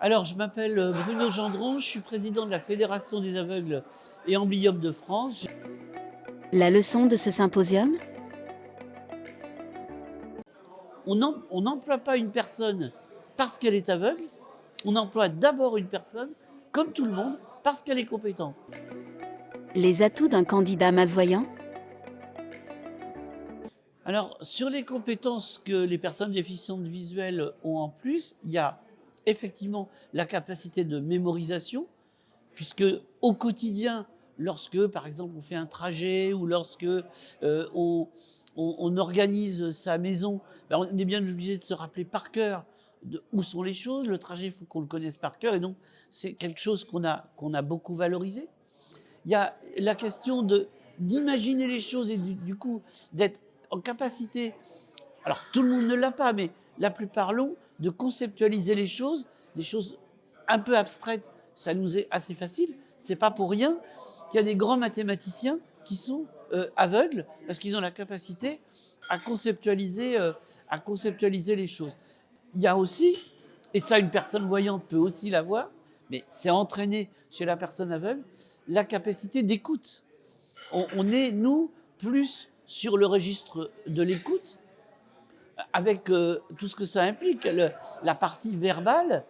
Alors, je m'appelle Bruno Gendron, je suis président de la Fédération des aveugles et amblyopes de France. La leçon de ce symposium? On n'emploie pas une personne parce qu'elle est aveugle, on emploie d'abord une personne, comme tout le monde, parce qu'elle est compétente. Les atouts d'un candidat malvoyant? Alors, sur les compétences que les personnes déficientes visuelles ont en plus, il y a effectivement la capacité de mémorisation, puisque au quotidien, lorsque, par exemple, on fait un trajet ou lorsque on organise sa maison, ben, on est bien obligé de se rappeler par cœur où sont les choses. Le trajet, il faut qu'on le connaisse par cœur, et donc c'est quelque chose qu'on a beaucoup valorisé. Il y a la question d'imaginer les choses et du coup d'être en capacité, alors tout le monde ne l'a pas, mais la plupart l'ont, de conceptualiser les choses, des choses un peu abstraites, ça nous est assez facile. C'est pas pour rien qu'il y a des grands mathématiciens qui sont aveugles, parce qu'ils ont la capacité à conceptualiser les choses. Il y a aussi, et ça une personne voyante peut aussi l'avoir, mais c'est entraîné chez la personne aveugle, la capacité d'écoute. On est, nous, plus sur le registre de l'écoute, avec tout ce que ça implique, la partie verbale,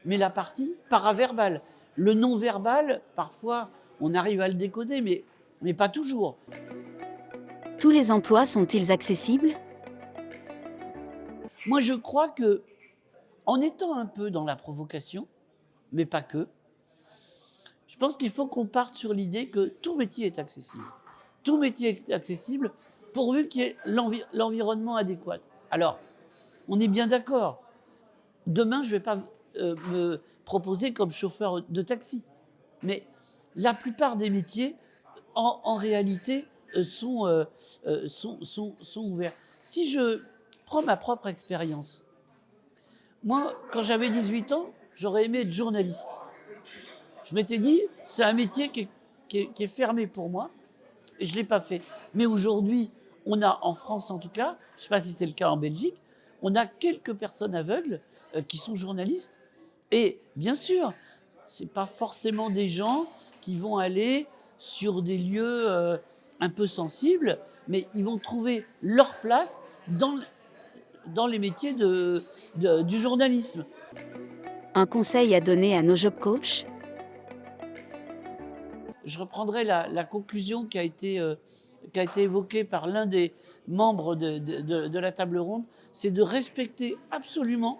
mais la partie paraverbale. Le non-verbal, parfois, on arrive à le décoder, mais pas toujours. Tous les emplois sont-ils accessibles? Moi, je crois que, en étant un peu dans la provocation, mais pas que, je pense qu'il faut qu'on parte sur l'idée que tout métier est accessible. Tout métier est accessible pourvu qu'il y ait l'environnement adéquat. Alors, on est bien d'accord. Demain, je ne vais pas me proposer comme chauffeur de taxi. Mais la plupart des métiers, en réalité, sont ouverts. Si je prends ma propre expérience, moi, quand j'avais 18 ans, j'aurais aimé être journaliste. Je m'étais dit, c'est un métier qui est fermé pour moi, et je ne l'ai pas fait. Mais aujourd'hui, on a, en France en tout cas, je ne sais pas si c'est le cas en Belgique, on a quelques personnes aveugles qui sont journalistes. Et bien sûr, ce n'est pas forcément des gens qui vont aller sur des lieux un peu sensibles, mais ils vont trouver leur place dans les métiers du journalisme. Un conseil à donner à nos job coachs? Je reprendrai la conclusion qui a été évoquée par l'un des membres de la table ronde, c'est de respecter absolument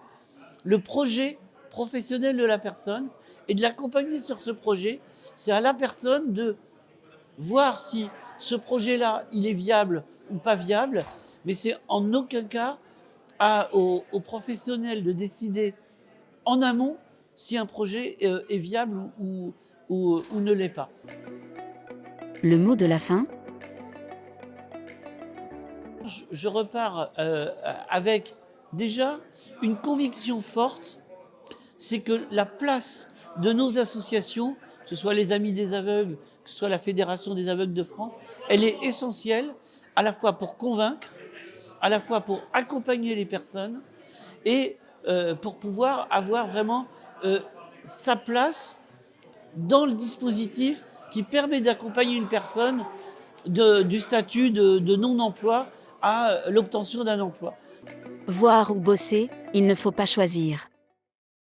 le projet professionnel de la personne et de l'accompagner sur ce projet. C'est à la personne de voir si ce projet-là, il est viable ou pas viable, mais c'est en aucun cas aux professionnels de décider en amont si un projet est viable ou ne l'est pas. Le mot de la fin? Je repars avec déjà une conviction forte, c'est que la place de nos associations, que ce soit les Amis des aveugles, que ce soit la Fédération des aveugles de France, elle est essentielle à la fois pour convaincre, à la fois pour accompagner les personnes et pour pouvoir avoir vraiment sa place dans le dispositif qui permet d'accompagner une personne du statut de non-emploi à l'obtention d'un emploi. Voir ou bosser, il ne faut pas choisir.